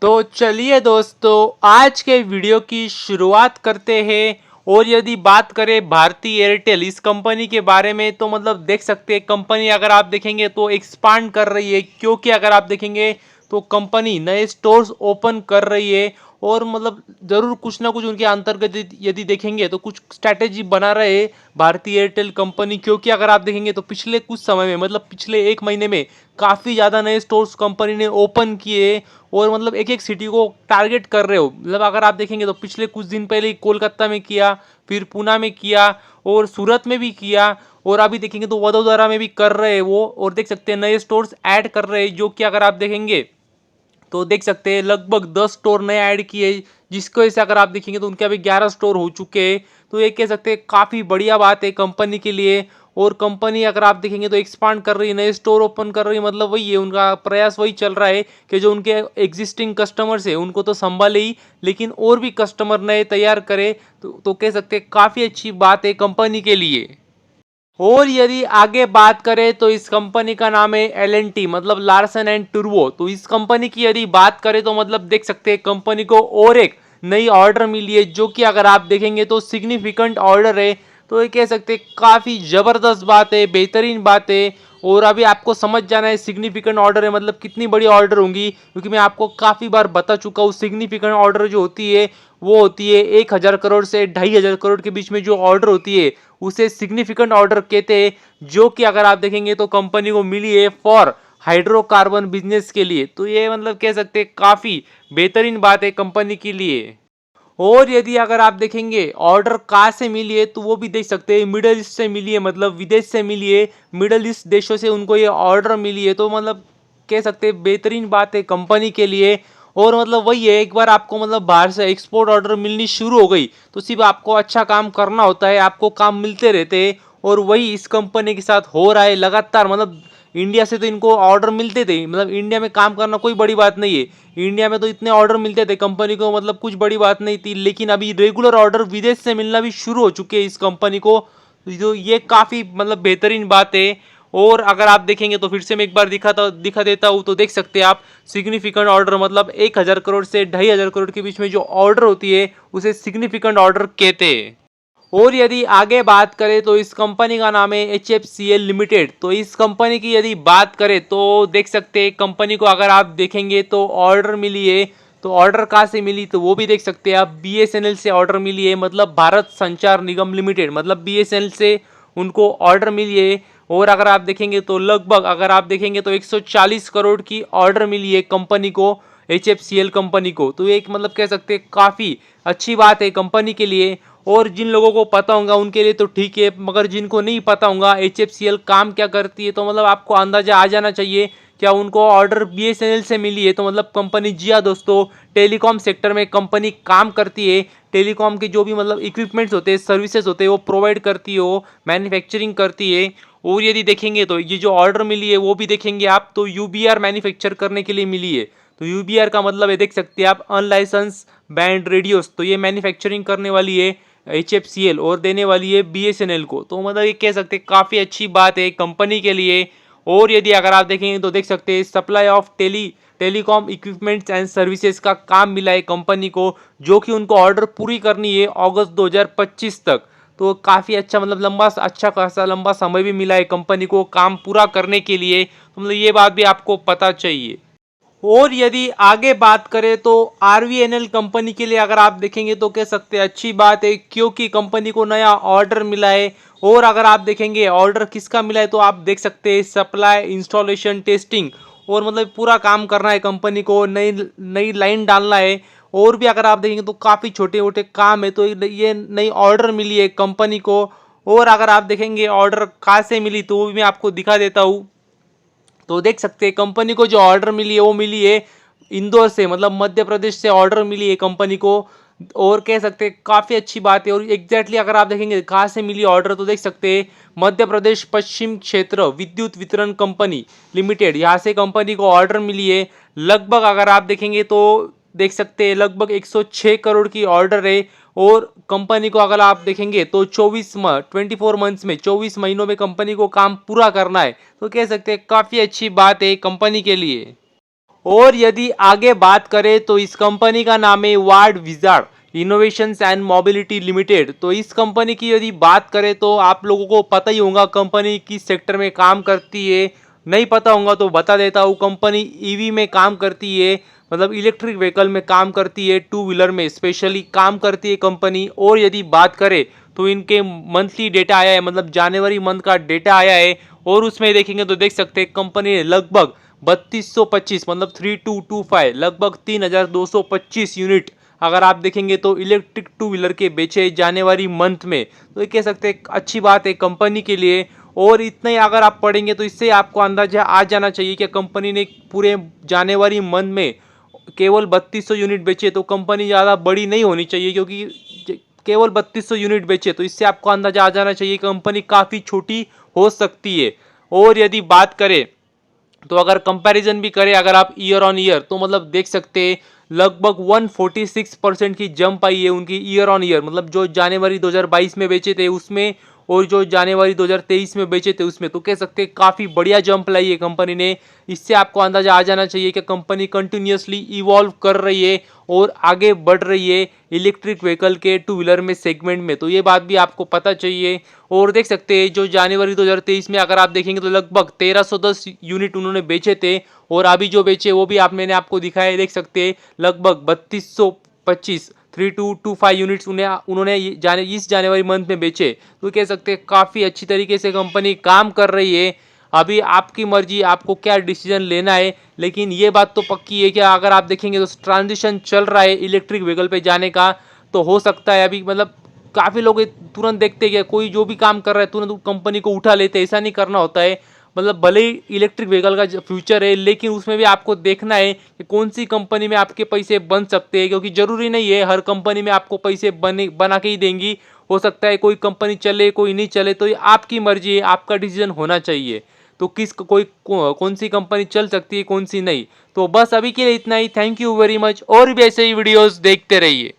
तो चलिए दोस्तों, आज के वीडियो की शुरुआत करते हैं। और यदि बात करें भारती एयरटेल इस कंपनी के बारे में, तो मतलब देख सकते हैं कंपनी अगर आप देखेंगे तो एक्सपांड कर रही है, क्योंकि अगर आप देखेंगे तो कंपनी नए स्टोर्स ओपन कर रही है। और मतलब जरूर कुछ ना कुछ उनके अंतर्गत यदि देखेंगे तो कुछ स्ट्रैटेजी बना रहे हैं भारतीय एयरटेल कंपनी, क्योंकि अगर आप देखेंगे तो पिछले कुछ समय में मतलब पिछले एक महीने में काफ़ी ज़्यादा नए स्टोर्स कंपनी ने ओपन किए। और मतलब एक एक सिटी को टारगेट कर रहे हो। मतलब अगर आप देखेंगे तो पिछले कुछ दिन पहले ही कोलकाता में किया, फिर पूना में किया, और सूरत में भी किया, और अभी देखेंगे तो वडोदरा में भी कर रहे हैं वो। और देख सकते हैं नए स्टोर्स ऐड कर रहे हैं, जो कि अगर आप देखेंगे तो देख सकते हैं लगभग 10 स्टोर नए ऐड किए, जिसको वजह से अगर आप देखेंगे तो उनके अभी 11 स्टोर हो चुके हैं। तो ये कह सकते हैं काफ़ी बढ़िया बात है कंपनी के लिए। और कंपनी अगर आप देखेंगे तो एक्सपांड कर रही है, नए स्टोर ओपन कर रही है, मतलब वही है उनका प्रयास, वही चल रहा है कि जो उनके एग्जिस्टिंग कस्टमर्स है उनको तो संभाले ही, लेकिन और भी कस्टमर नए तैयार करे। तो कह सकते हैं काफ़ी अच्छी बात है कंपनी के लिए। और यदि आगे बात करें तो इस कंपनी का नाम है L&T, मतलब लार्सन एंड टूब्रो। तो इस कंपनी की यदि बात करें तो मतलब देख सकते हैं कंपनी को और एक नई ऑर्डर मिली है, जो कि अगर आप देखेंगे तो सिग्निफिकेंट ऑर्डर है। तो ये कह सकते हैं काफ़ी ज़बरदस्त बात है, बेहतरीन बात है। और अभी आपको समझ जाना है सिग्निफिकेंट ऑर्डर है मतलब कितनी बड़ी ऑर्डर होंगी, क्योंकि मैं आपको काफ़ी बार बता चुका हूँ सिग्निफिकेंट ऑर्डर जो होती है वो होती है 1,000 करोड़ से 2,500 करोड़ के बीच में जो ऑर्डर होती है उसे सिग्निफिकेंट ऑर्डर कहते हैं। जो कि अगर आप देखेंगे तो कंपनी को मिली है फॉर हाइड्रोकार्बन बिजनेस के लिए। तो ये मतलब कह सकते हैं काफ़ी बेहतरीन बात है कंपनी के लिए। और यदि अगर आप देखेंगे ऑर्डर कहाँ से मिली है, तो वो भी देख सकते हैं मिडल ईस्ट से मिली है, मतलब विदेश से मिली है, मिडल ईस्ट देशों से उनको ये ऑर्डर मिली है। तो मतलब कह सकते हैं बेहतरीन बात है कंपनी के लिए। और मतलब वही है, एक बार आपको मतलब बाहर से एक्सपोर्ट ऑर्डर मिलनी शुरू हो गई तो सिर्फ आपको अच्छा काम करना होता है, आपको काम मिलते रहते हैं। और वही इस कंपनी के साथ हो रहा है लगातार। मतलब इंडिया से तो इनको ऑर्डर मिलते थे, मतलब इंडिया में काम करना कोई बड़ी बात नहीं है, इंडिया में तो इतने ऑर्डर मिलते थे कंपनी को, मतलब कुछ बड़ी बात नहीं थी। लेकिन अभी रेगुलर ऑर्डर विदेश से मिलना भी शुरू हो चुके हैं इस कंपनी को। तो ये काफ़ी मतलब बेहतरीन बात है। और अगर आप देखेंगे तो फिर से मैं एक बार दिखा देता हूँ, तो देख सकते हैं आप सिग्निफिकेंट ऑर्डर मतलब 1,000 करोड़ से 2,500 करोड़ के बीच में जो ऑर्डर होती है उसे सिग्निफिकेंट ऑर्डर कहते हैं। और यदि आगे बात करें तो इस कंपनी का नाम है HFCL लिमिटेड। तो इस कंपनी की यदि बात करें तो देख सकते हैं कंपनी को अगर आप देखेंगे तो ऑर्डर मिली है। तो ऑर्डर कहाँ से मिली, तो वो भी देख सकते हैं आप, BSNL से ऑर्डर मिली है, मतलब भारत संचार निगम लिमिटेड, मतलब BSNL से उनको ऑर्डर मिली है। और अगर आप देखेंगे तो लगभग अगर आप देखेंगे तो 140 करोड़ की ऑर्डर मिली है कंपनी को, HFCL कंपनी को। तो एक मतलब कह सकते हैं काफ़ी अच्छी बात है कंपनी के लिए। और जिन लोगों को पता होगा उनके लिए तो ठीक है, मगर जिनको नहीं पता होगा HFCL काम क्या करती है, तो मतलब आपको अंदाजा आ जाना चाहिए। क्या उनको ऑर्डर BSNL से मिली है, तो मतलब कंपनी, जी हाँ दोस्तों, टेलीकॉम सेक्टर में कंपनी काम करती है। टेलीकॉम के जो भी मतलब इक्विपमेंट्स होते हैं, सर्विसेज होते हैं, वो प्रोवाइड करती है, वो मैन्युफैक्चरिंग करती है। और यदि देखेंगे तो ये जो ऑर्डर मिली है वो भी देखेंगे आप, तो UBR मैन्युफैक्चर करने के लिए मिली है। तो UBR का मतलब है देख सकते हैं आप, अनलाइसेंस बैंड रेडियोस। तो ये मैन्युफैक्चरिंग करने वाली है HFCL और देने वाली है BSNL को। तो मतलब ये कह सकते हैं काफ़ी अच्छी बात है कंपनी के लिए। और यदि अगर आप देखेंगे तो देख सकते हैं supply of telecom equipments and services का काम मिला है कंपनी को, जो कि उनको ऑर्डर पूरी करनी है अगस्त 2025 तक। तो काफ़ी अच्छा मतलब लंबा, अच्छा खासा लंबा समय भी मिला है कंपनी को काम पूरा करने के लिए। तो मतलब ये बात भी आपको पता चाहिए। और यदि आगे बात करें तो RVNL कंपनी के लिए अगर आप देखेंगे तो कह सकते हैं अच्छी बात है, क्योंकि कंपनी को नया ऑर्डर मिला है। और अगर आप देखेंगे ऑर्डर किसका मिला है, तो आप देख सकते हैं सप्लाई, इंस्टॉलेशन, टेस्टिंग, और मतलब पूरा काम करना है कंपनी को, नई नई लाइन डालना है। और भी अगर आप देखेंगे तो काफ़ी छोटे मोटे काम है। तो ये नई ऑर्डर मिली है कंपनी को। और अगर आप देखेंगे ऑर्डर कहाँ से मिली, तो वो भी मैं आपको दिखा देता हूँ। तो देख सकते हैं कंपनी को जो ऑर्डर मिली है वो मिली है इंदौर से, मतलब मध्य प्रदेश से ऑर्डर मिली है कंपनी को। और कह सकते हैं काफ़ी अच्छी बात है। और एग्जैक्टली अगर आप देखेंगे कहाँ से मिली ऑर्डर, तो देख सकते हैं मध्य प्रदेश पश्चिम क्षेत्र विद्युत वितरण कंपनी लिमिटेड, यहाँ से कंपनी को ऑर्डर मिली है। लगभग अगर आप देखेंगे तो देख सकते हैं लगभग 106 करोड़ की ऑर्डर है। और कंपनी को अगर आप देखेंगे तो 24 मंथ्स में, 24 महीनों में कंपनी को काम पूरा करना है। तो कह सकते हैं काफ़ी अच्छी बात है कंपनी के लिए। और यदि आगे बात करें तो इस कंपनी का नाम है ward wizard innovations and mobility limited. तो इस कंपनी की यदि बात करें तो आप लोगों को पता ही होगा कंपनी किस सेक्टर में काम करती है। नहीं पता होगा तो बता देता हूँ, कंपनी ईवी में काम करती है, मतलब इलेक्ट्रिक व्हीकल में काम करती है, टू व्हीलर में स्पेशली काम करती है कंपनी। और यदि बात करें तो इनके मंथली डेटा आया है, मतलब जनवरी मंथ का डेटा आया है, और उसमें देखेंगे तो देख सकते हैं कंपनी ने लगभग 3225 मतलब 3225 लगभग 3225 यूनिट अगर आप देखेंगे तो इलेक्ट्रिक टू व्हीलर के बेचे जनवरी मंथ में। तो ये कह सकते हैं अच्छी बात है कंपनी के लिए। और इतना ही अगर आप पढ़ेंगे तो इससे आपको अंदाजा आ जाना चाहिए कि कंपनी ने पूरे जनवरी मंथ में केवल 3200 यूनिट बेचे, तो कंपनी ज़्यादा बड़ी नहीं होनी चाहिए, क्योंकि केवल 3200 यूनिट बेचे तो इससे आपको अंदाजा आ जाना चाहिए कंपनी काफ़ी छोटी हो सकती है। और यदि बात करें तो अगर कंपैरिजन भी करें अगर आप ईयर ऑन ईयर, तो मतलब देख सकते हैं लगभग 146% की जंप आई है उनकी ईयर ऑन ईयर, मतलब जो जनवरी 2022 में बेचे थे उसमें और जो जनवरी 2023 में बेचे थे उसमें। तो कह सकते हैं काफ़ी बढ़िया जंप लाई है कंपनी ने। इससे आपको अंदाजा आ जाना चाहिए कि कंपनी कंटिन्यूसली इवॉल्व कर रही है और आगे बढ़ रही है इलेक्ट्रिक व्हीकल के टू व्हीलर में सेगमेंट में। तो ये बात भी आपको पता चाहिए। और देख सकते हैं जो जनवरी 2023 में अगर आप देखेंगे तो लगभग 1310 यूनिट उन्होंने बेचे थे, और अभी जो बेचे वो भी मैंने आपको दिखाया, देख सकते हैं लगभग 3225 यूनिट्स उन्होंने इस जनवरी मंथ में बेचे। तो कह सकते हैं काफ़ी अच्छी तरीके से कंपनी काम कर रही है। अभी आपकी मर्जी आपको क्या डिसीजन लेना है, लेकिन ये बात तो पक्की है कि अगर आप देखेंगे तो ट्रांजिशन चल रहा है इलेक्ट्रिक व्हीकल पे जाने का। तो हो सकता है अभी मतलब काफ़ी लोग तुरंत देखते हैं कि कोई जो भी काम कर रहा है तुरंत कंपनी को उठा लेते हैं, ऐसा नहीं करना होता है। मतलब भले ही इलेक्ट्रिक व्हीकल का फ्यूचर है, लेकिन उसमें भी आपको देखना है कि कौन सी कंपनी में आपके पैसे बन सकते हैं, क्योंकि ज़रूरी नहीं है हर कंपनी में आपको पैसे बना के ही देंगी। हो सकता है कोई कंपनी चले कोई नहीं चले, तो ये आपकी मर्जी है, आपका डिसीजन होना चाहिए। तो कौन सी कंपनी चल सकती है कौन सी नहीं। तो बस अभी के लिए इतना ही। थैंक यू वेरी मच, और भी ऐसे ही वीडियोज़ देखते रहिए।